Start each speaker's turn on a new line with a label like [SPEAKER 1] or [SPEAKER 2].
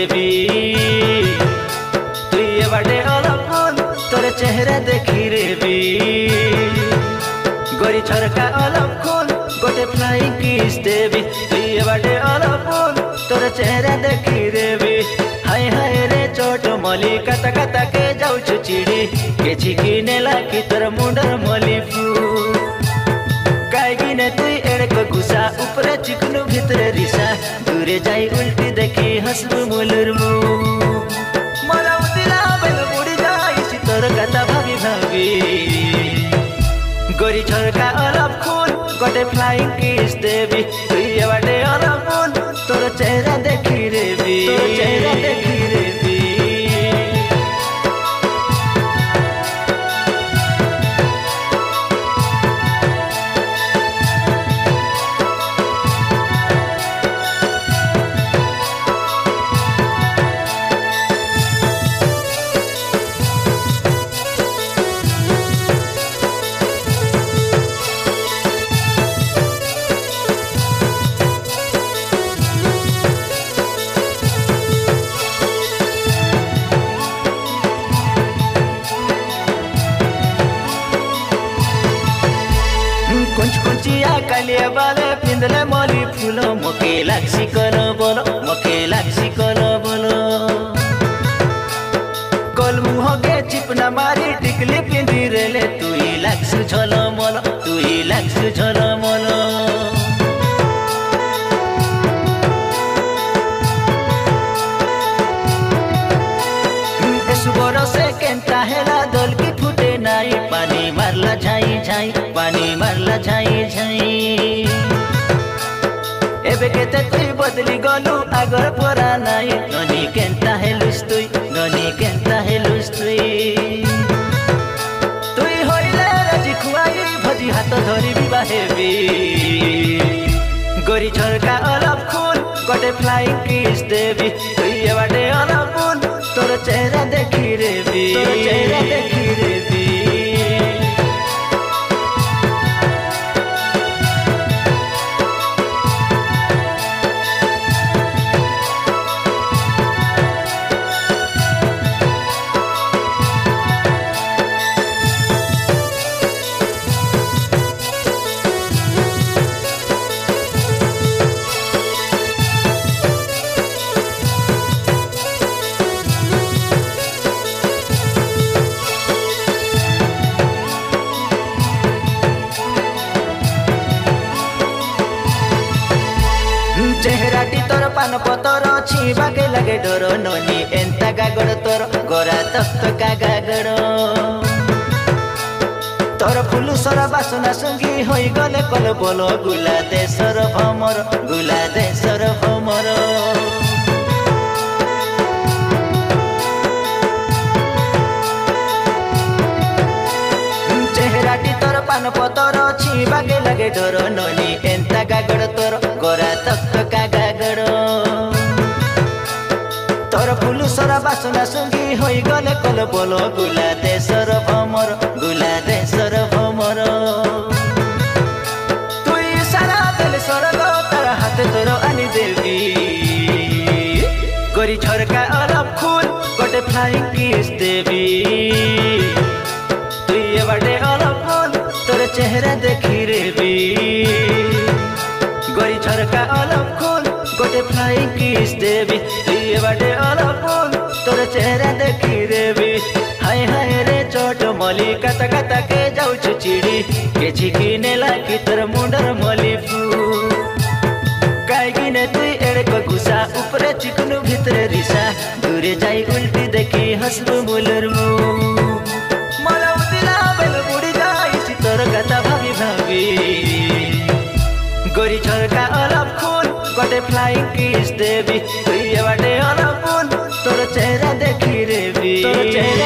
[SPEAKER 1] देवी तुई ये बाटे अलग फूल तोर चेहरा देखी रेबी गोरी झरका अलग फूल गोटे फ्लाइंग किस देवी तुई ये बाटे अलग फूल तोर चेहरा देखी रेबी हाय हाय रे चोट मली कता कता के जाऊछु चिड़ी के छिकी नेला की तोर मुंडर मली फूल काईगिने तुई एड़क घुसा ऊपरे चिकनु भितरे रिसा दूरे जाई उल्टी देखी हसबु मुलुरमु मला उतिला बेल बुड़ी जाई तोर कथा भाभी भाभी गोरी झरका अलग फूल गोटे फ्लाइंग किस देवी तुई ये बाटे अलग फूल तोर चेहरा देखी रेबी तोर चेहरा देखी रेबी कुंचिया कालिया बाले पिंदले मली फूलो मके लाक्सी कलो बोलो मके लाक्सी कलो बोलो कल मुहगे चिपना मारी टिकली पिंदी रेले तुई लाक्स झलो मोलो तुई लाक्स झलो मोलो सुबरो से केंता हेला दल की फुटे नाई पानी मारला झाई झाई पानी मारला झाई झाई एबे केते तुई बदली गलु आगर परा नाई ननी केंता हेलुस तुई ननी केंता हेलुस तुई तुई होइले राजी खुआई भजी हाथ धरी बिबा हेबी गोरी झरका अलग फूल गोटे फ्लाइंग किस देवी तुई ये बाटे अलग फूल तोर चेहरा देखी रेबी तोर चेहरा देखी रेबी चेहराटी तोर पान पतर छिबाके लगे डर ननी एंता गागड़ तोर गोरा तख्त का गागड़ तोर फुलु सर बासना संगी होई गले कल बोलो गुला देशर भमर गुला देशर भमर चेहराटी तोर पान पतर छिबाके लगे डर ननी एंता गागड़ तोर गोरा तख्त का गागड़ तोर फुलु सर बासना संगी होई गले कल बोलो गुला देशर भमर गुला देशर भमर तुई सारा दिल सरग तार हाथ तोर आनी देवी गोरी झरका अलग फूल गोटे फ्लाइंग किस देवी तुई ये बाटे अलग फूल तोर चेहरा देखी रेबी गोरी झरका अलग फूल गोटे फ्लाइंग किस देवी तुई ये बाटे अलग फूल तोर चेहरा देखी रेबी हाय हाय रे चोट मली कता कता के जाऊछु चिड़ी के छिकी नेला की तोर मुंडर मली फूल काईगिने तुई एड़क घुसा ऊपरे चिकनु भितरे रिसा दूरे जाई उल्टी देखी हसबु मुलुरमु मला उतिला बेल बुड़ी जाई तोर कथा भाभी भाभी गोरी झरका अलग फूल गोटे फ्लाइंग किस देवी तुई ये बाटे अलग फूल तोर चेहरा देखी रेबी तोर चेहरा